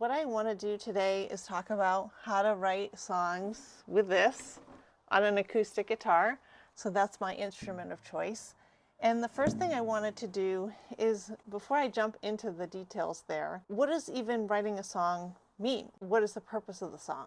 what I want to do today is talk about how to write songs with this on an acoustic guitar. So that's my instrument of choice. And the first thing I wanted to do is, before I jump into the details there, what does even writing a song mean? What is the purpose of the song?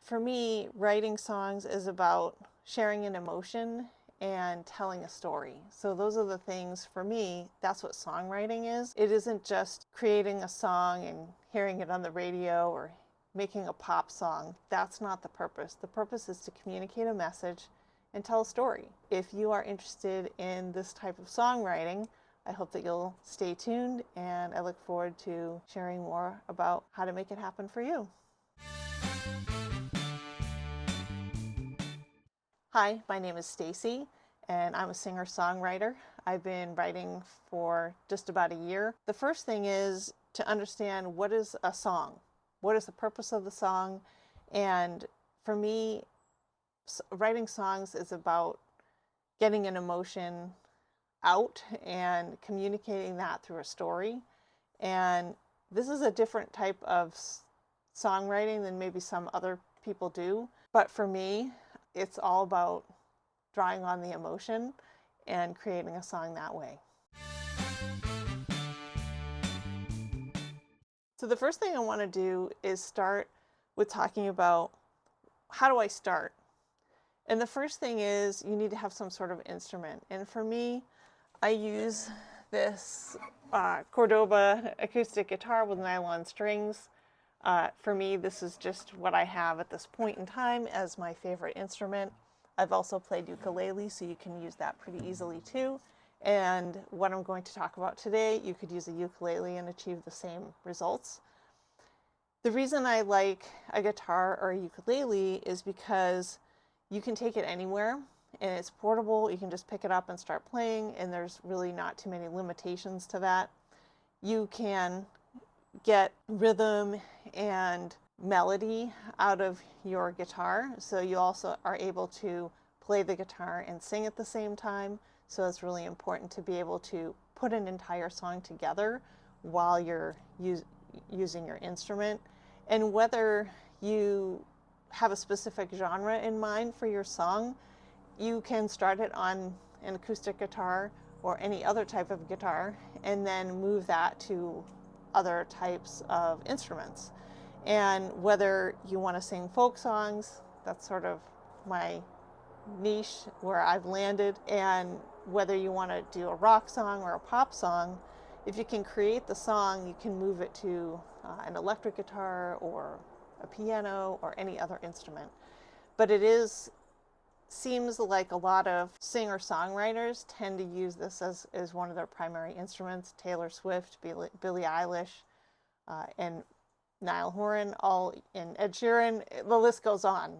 For me, writing songs is about sharing an emotion and telling a story. So those are the things, for me, that's what songwriting is. It isn't just creating a song and hearing it on the radio or making a pop song. That's not the purpose. The purpose is to communicate a message and tell a story. If you are interested in this type of songwriting, I hope that you'll stay tuned, and I look forward to sharing more about how to make it happen for you. Hi, my name is Stacy, and I'm a singer-songwriter. I've been writing for just about a year. The first thing is to understand, what is a song? What is the purpose of the song? And for me, writing songs is about getting an emotion out and communicating that through a story. And this is a different type of songwriting than maybe some other people do. But for me, it's all about drawing on the emotion and creating a song that way. So the first thing I want to do is start with talking about, how do I start? And the first thing is, you need to have some sort of instrument. And for me, I use this Cordoba acoustic guitar with nylon strings. For me, this is just what I have at this point in time as my favorite instrument. I've also played ukulele, so you can use that pretty easily too. And what I'm going to talk about today, you could use a ukulele and achieve the same results. The reason I like a guitar or a ukulele is because you can take it anywhere, and it's portable. You can just pick it up and start playing, and there's really not too many limitations to that. You can get rhythm and melody out of your guitar, so you also are able to play the guitar and sing at the same time. So it's really important to be able to put an entire song together while you're using your instrument. And whether you have a specific genre in mind for your song, you can start it on an acoustic guitar or any other type of guitar, and then move that to other types of instruments. And whether you want to sing folk songs, that's sort of my niche where I've landed, and whether you want to do a rock song or a pop song, if you can create the song, you can move it to an electric guitar or a piano or any other instrument. But seems like a lot of singer-songwriters tend to use this as one of their primary instruments. Taylor Swift, Billie Eilish, and Niall Horan, and Ed Sheeran, the list goes on.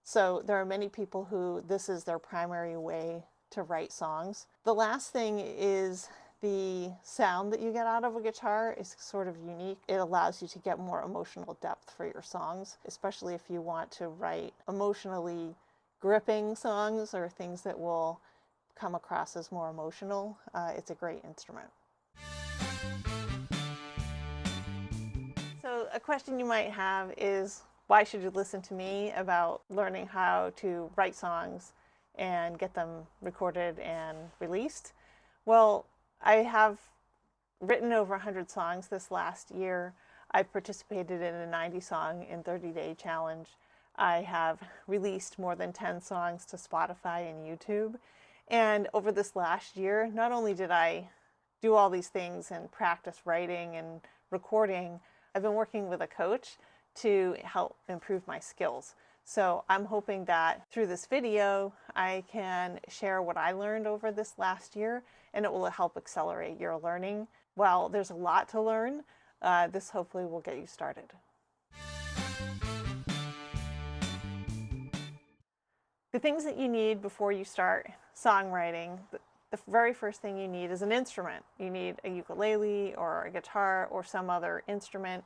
So there are many people who this is their primary way to write songs. The last thing is, the sound that you get out of a guitar is sort of unique. It allows you to get more emotional depth for your songs, especially if you want to write emotionally gripping songs or things that will come across as more emotional. It's a great instrument. So a question you might have is, why should you listen to me about learning how to write songs and get them recorded and released? Well, I have written over 100 songs this last year. I've participated in a 90 song in 30-day challenge. I have released more than 10 songs to Spotify and YouTube. And over this last year, not only did I do all these things and practice writing and recording, I've been working with a coach to help improve my skills. So I'm hoping that through this video, I can share what I learned over this last year, and it will help accelerate your learning. While there's a lot to learn, this hopefully will get you started. The things that you need before you start songwriting, the very first thing you need is an instrument. You need a ukulele or a guitar or some other instrument.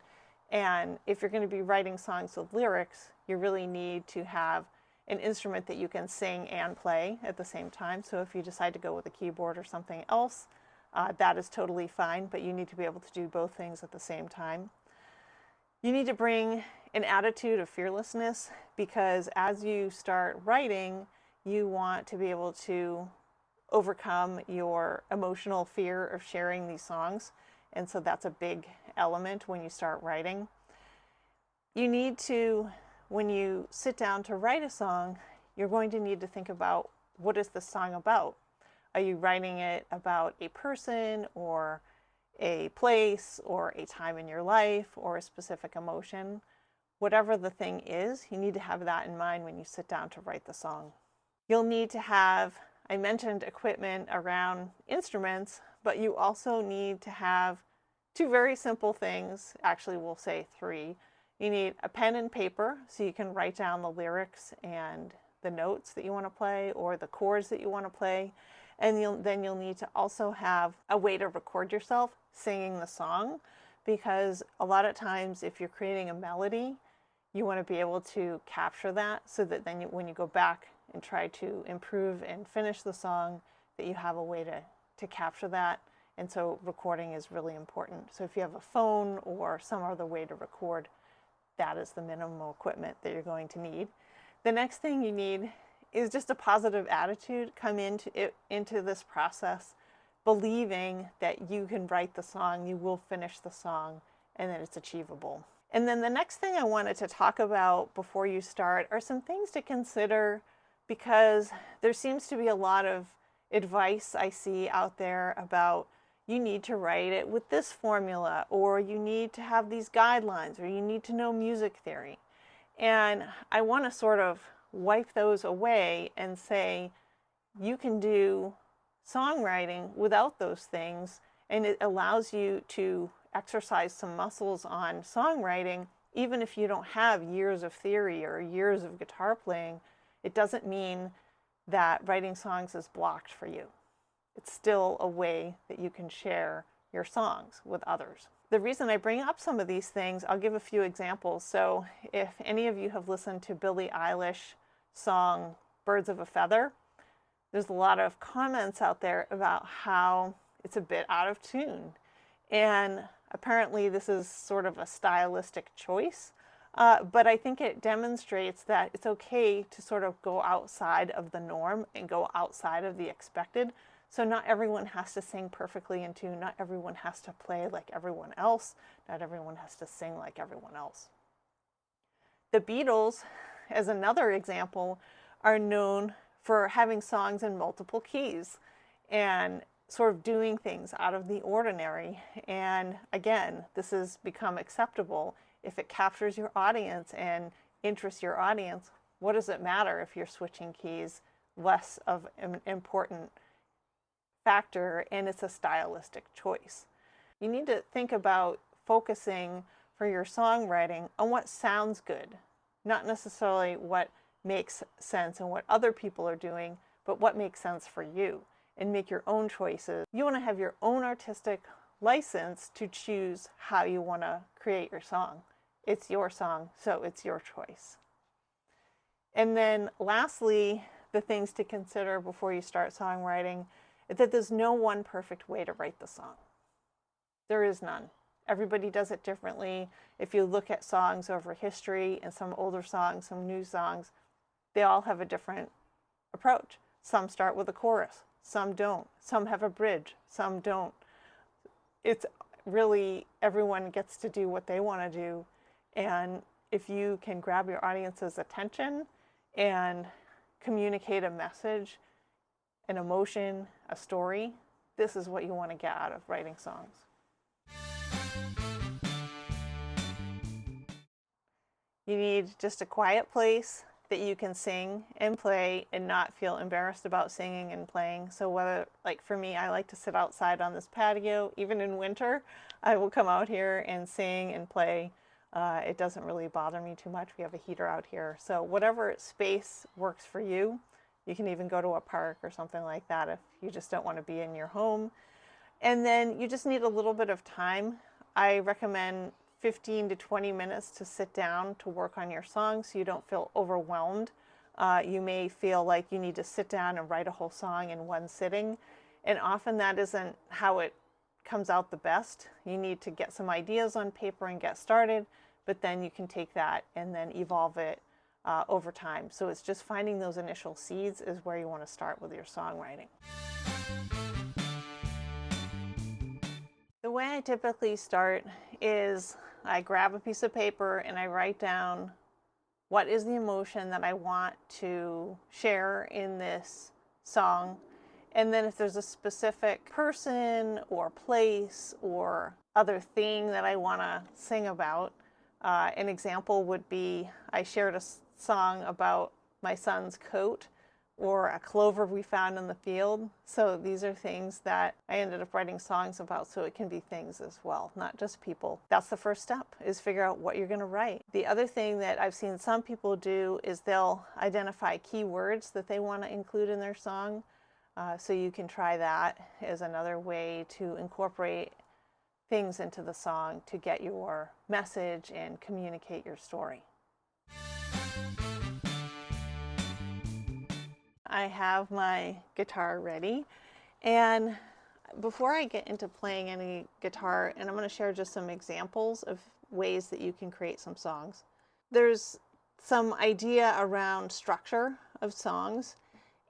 And if you're going to be writing songs with lyrics, you really need to have an instrument that you can sing and play at the same time. So if you decide to go with a keyboard or something else, that is totally fine, but you need to be able to do both things at the same time. You need to bring an attitude of fearlessness, because as you start writing, you want to be able to overcome your emotional fear of sharing these songs. And so that's a big element when you start writing. You need to, when you sit down to write a song, you're going to need to think about, what is the song about? Are you writing it about a person or a place or a time in your life or a specific emotion? Whatever the thing is, you need to have that in mind when you sit down to write the song. You'll need to have, I mentioned equipment around instruments, but you also need to have two very simple things. Actually, we'll say three. You need a pen and paper so you can write down the lyrics and the notes that you want to play or the chords that you want to play. And then you'll need to also have a way to record yourself singing the song, because a lot of times if you're creating a melody, you want to be able to capture that so that then when you go back and try to improve and finish the song, that you have a way to capture that. And so recording is really important. So if you have a phone or some other way to record, that is the minimum equipment that you're going to need. The next thing you need is just a positive attitude. Come into this process believing that you can write the song, you will finish the song, and that it's achievable. And then the next thing I wanted to talk about before you start are some things to consider, because there seems to be a lot of advice I see out there about, you need to write it with this formula, or you need to have these guidelines, or you need to know music theory. And I want to sort of wipe those away and say, you can do songwriting without those things, and it allows you to exercise some muscles on songwriting. Even if you don't have years of theory or years of guitar playing, it doesn't mean that writing songs is blocked for you. It's still a way that you can share your songs with others. The reason I bring up some of these things, I'll give a few examples. So if any of you have listened to Billie Eilish's song Birds of a Feather, there's a lot of comments out there about how it's a bit out of tune. And apparently this is sort of a stylistic choice, but I think it demonstrates that it's okay to sort of go outside of the norm and go outside of the expected. So not everyone has to sing perfectly in tune, not everyone has to play like everyone else, not everyone has to sing like everyone else. The Beatles, as another example, are known for having songs in multiple keys and sort of doing things out of the ordinary. And again, this has become acceptable. If it captures your audience and interests your audience, what does it matter if you're switching keys? Less of an important factor, and it's a stylistic choice. You need to think about focusing for your songwriting on what sounds good, not necessarily what makes sense and what other people are doing, but what makes sense for you, and make your own choices. You want to have your own artistic license to choose how you want to create your song. It's your song, so it's your choice. And then lastly, the things to consider before you start songwriting is that there's no one perfect way to write the song. There is none. Everybody does it differently. If you look at songs over history, and some older songs, some new songs, they all have a different approach. Some start with a chorus, some don't. Some have a bridge, some don't. It's really, everyone gets to do what they want to do. And if you can grab your audience's attention and communicate a message, an emotion, a story, this is what you want to get out of writing songs. You need just a quiet place that you can sing and play and not feel embarrassed about singing and playing. So whether, like for me, I like to sit outside on this patio. Even in winter, I will come out here and sing and play. It doesn't really bother me too much. We have a heater out here. So whatever space works for you. You can even go to a park or something like that if you just don't want to be in your home. And then you just need a little bit of time. I recommend 15 to 20 minutes to sit down to work on your song so you don't feel overwhelmed. You may feel like you need to sit down and write a whole song in one sitting, and often that isn't how it comes out the best. You need to get some ideas on paper and get started, but then you can take that and then evolve it over time. So it's just finding those initial seeds is where you want to start with your songwriting. The way I typically start is I grab a piece of paper and I write down what is the emotion that I want to share in this song. And then if there's a specific person or place or other thing that I want to sing about, an example would be I shared a song about my son's coat or a clover we found in the field. So these are things that I ended up writing songs about, so it can be things as well, not just people. That's the first step, is figure out what you're going to write. The other thing that I've seen some people do is they'll identify keywords that they want to include in their song. So you can try that as another way to incorporate things into the song to get your message and communicate your story. I have my guitar ready, and before I get into playing any guitar, and I'm going to share just some examples of ways that you can create some songs. There's some idea around structure of songs,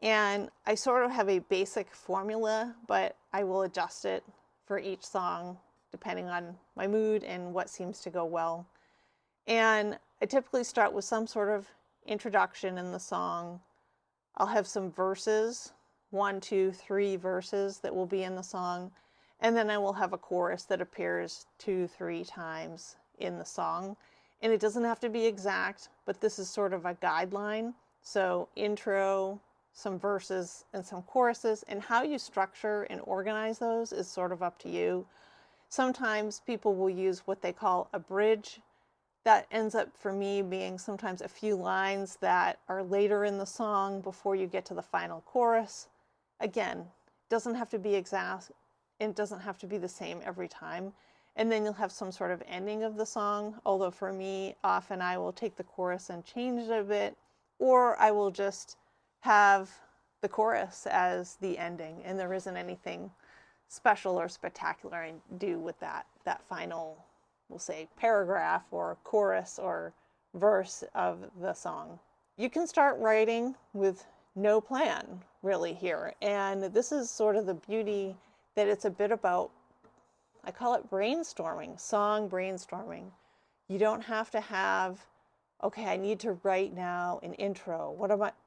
and I sort of have a basic formula, but I will adjust it for each song depending on my mood and what seems to go well. And I typically start with some sort of introduction in the song. I'll have some verses, 1, 2, 3 verses that will be in the song, and then I will have a chorus that appears 2, 3 times in the song. And it doesn't have to be exact, but this is sort of a guideline. So intro, some verses, and some choruses, and how you structure and organize those is sort of up to you. Sometimes people will use what they call a bridge. That ends up for me being sometimes a few lines that are later in the song before you get to the final chorus. Again, it doesn't have to be exact. It doesn't have to be the same every time. And then you'll have some sort of ending of the song. Although for me, often I will take the chorus and change it a bit, or I will just have the chorus as the ending, and there isn't anything special or spectacular I do with that final, we'll say, paragraph or chorus or verse of the song. You can start writing with no plan really here, and this is sort of the beauty that it's a bit about, I call it brainstorming, song brainstorming. You don't have to have, okay, I need to write now an intro.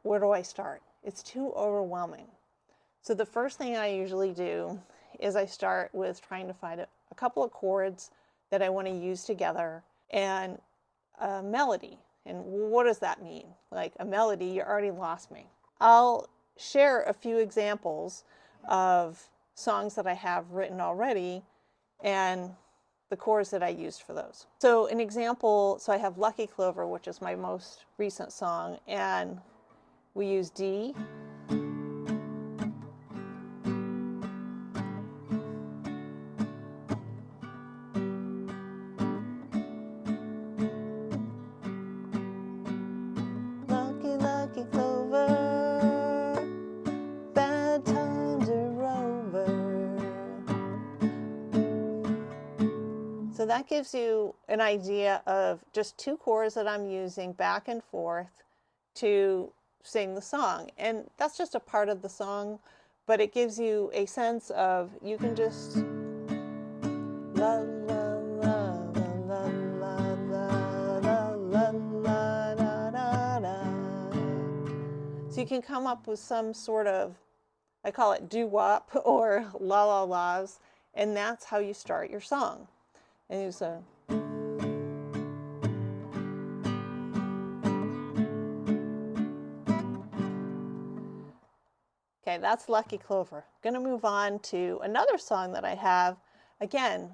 Where do I start? It's too overwhelming. So the first thing I usually do is I start with trying to find a couple of chords that I want to use together and a melody. And what does that mean? Like a melody, you already lost me. I'll share a few examples of songs that I have written already and the chords that I used for those. So an example, so I have Lucky Clover, which is my most recent song, and we use D, Lucky Clover, bad times are over. So that gives you an idea of just 2 chords that I'm using back and forth to sing the song. And that's just a part of the song, but it gives you a sense of, you can just la la la la la la la la la la la la. So you can come up with some sort of, I call it doo-wop or la-la-las, and that's how you start your song. And you say, okay, that's Lucky Clover. I'm going to move on to another song that I have. Again,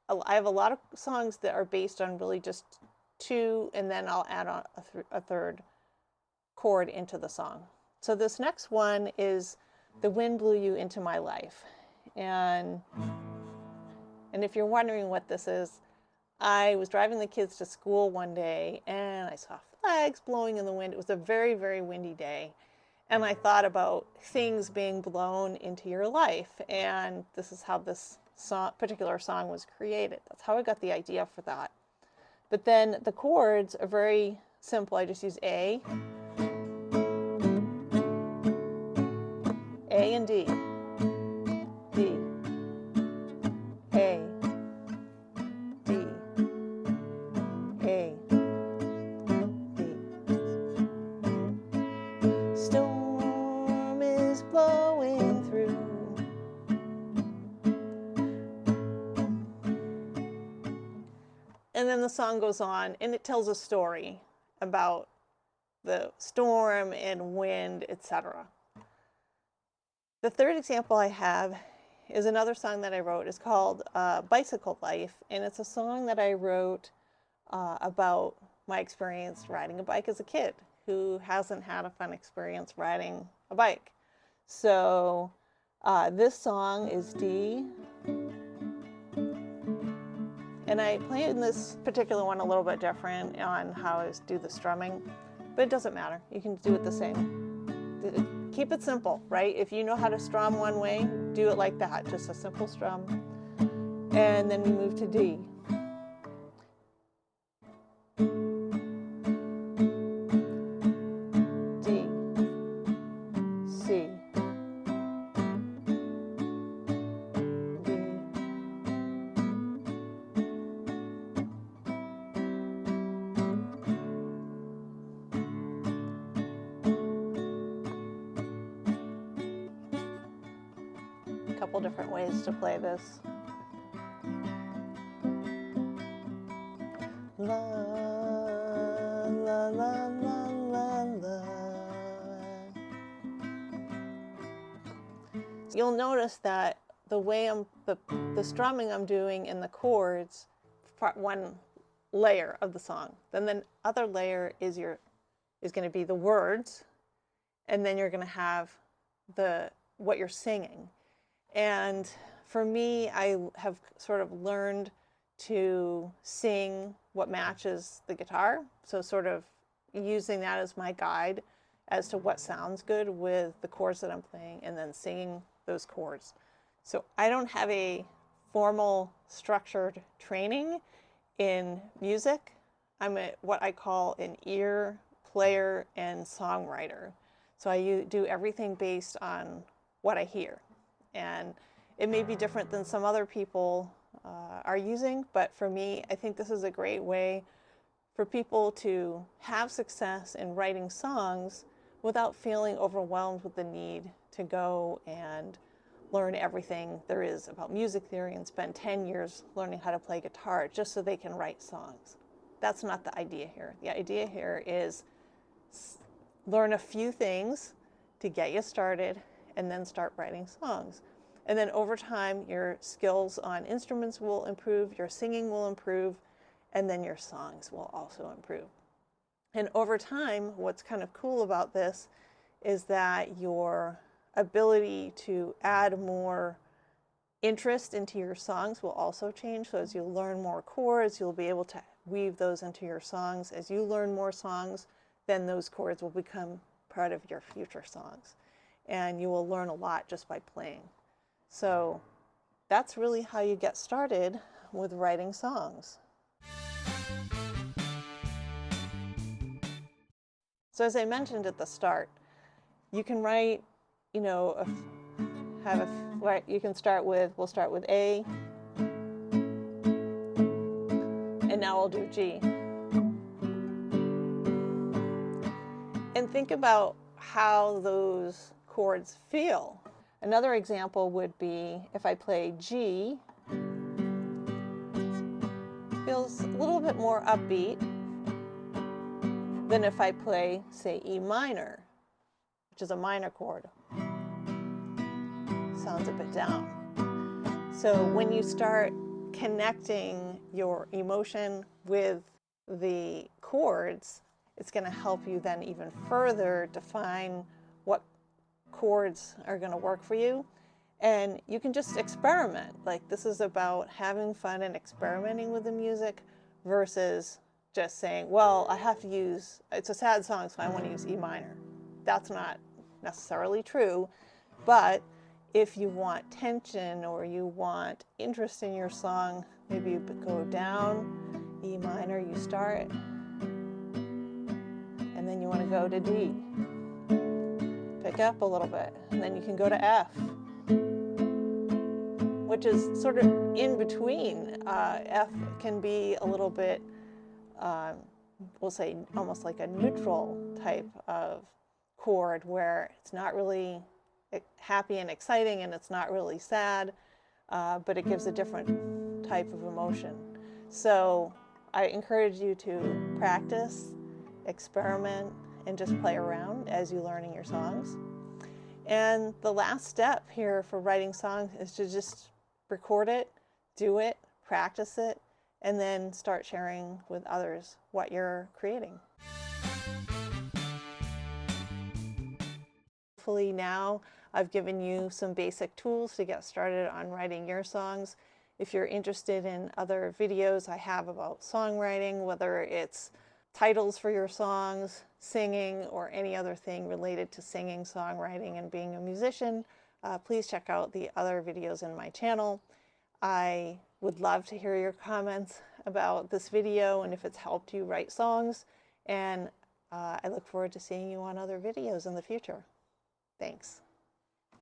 I have a lot of songs that are based on really just 2, and then I'll add on a third chord into the song. So this next one is The Wind Blew You Into My Life. And if you're wondering what this is, I was driving the kids to school one day and I saw flags blowing in the wind. It was a very, very windy day. And I thought about things being blown into your life. And this is how this particular song was created. That's how I got the idea for that. But then the chords are very simple. I just use A and D, D, A, D, A, D. Storm is blowing through. And then the song goes on and it tells a story about the storm and wind, etc. The third example I have is another song that I wrote. It's called Bicycle Life, and it's a song that I wrote about my experience riding a bike as a kid. Who hasn't had a fun experience riding a bike? So this song is D, and I played this particular one a little bit different on how I do the strumming, but it doesn't matter. You can do it the same. Keep it simple, right? If you know how to strum one way, do it like that, just a simple strum. And then we move to D. D, C, D, a couple different ways to play this. La, la, la, la, la, la. You'll notice that the way the strumming I'm doing in the chords, part one layer of the song. Then the other layer is going to be the words, and then you're going to have what you're singing. And for me, I have sort of learned to sing what matches the guitar. So sort of using that as my guide as to what sounds good with the chords that I'm playing, and then singing those chords. So I don't have a formal structured training in music. I'm what I an ear player and songwriter. So I do everything based on what I hear. And it may be different than some other people are using, but for me, I think this is a great way for people to have success in writing songs without feeling overwhelmed with the need to go and learn everything there is about music theory and spend 10 years learning how to play guitar just so they can write songs. That's not the idea here. The idea here is learn a few things to get you started and then start writing songs. And then over time, your skills on instruments will improve, your singing will improve, and then your songs will also improve. And over time, what's kind of cool about this is that your ability to add more interest into your songs will also change. So as you learn more chords, you'll be able to weave those into your songs. As you learn more songs, then those chords will become part of your future songs. And you will learn a lot just by playing. So that's really how you get started with writing songs. So as I mentioned at the start, you can write, you can start with, we'll start with A, and now I'll do G. And think about how those chords feel. Another example would be if I play G, feels a little bit more upbeat than if I play, say, E minor, which is a minor chord. Sounds a bit down. So when you start connecting your emotion with the chords, it's going to help you then even further define what chords are going to work for you. And you can just experiment. Like, this is about having fun and experimenting with the music versus just saying, well, I have to use, it's a sad song, so I want to use E minor. That's not necessarily true, but if you want tension or you want interest in your song, maybe you go down, E minor, you start, and then you want to go to D. Pick up a little bit, and then you can go to F, which is sort of in between. F can be a little bit, we'll say almost like a neutral type of chord where it's not really happy and exciting and it's not really sad, but it gives a different type of emotion. So I encourage you to practice, experiment, and just play around as you're learning your songs. And the last step here for writing songs is to just record it, do it, practice it, and then start sharing with others what you're creating. Hopefully now I've given you some basic tools to get started on writing your songs. If you're interested in other videos I have about songwriting, whether it's titles for your songs, singing, or any other thing related to singing, songwriting, and being a musician, please check out the other videos in my channel. I would love to hear your comments about this video and if it's helped you write songs, and I look forward to seeing you on other videos in the future. Thanks.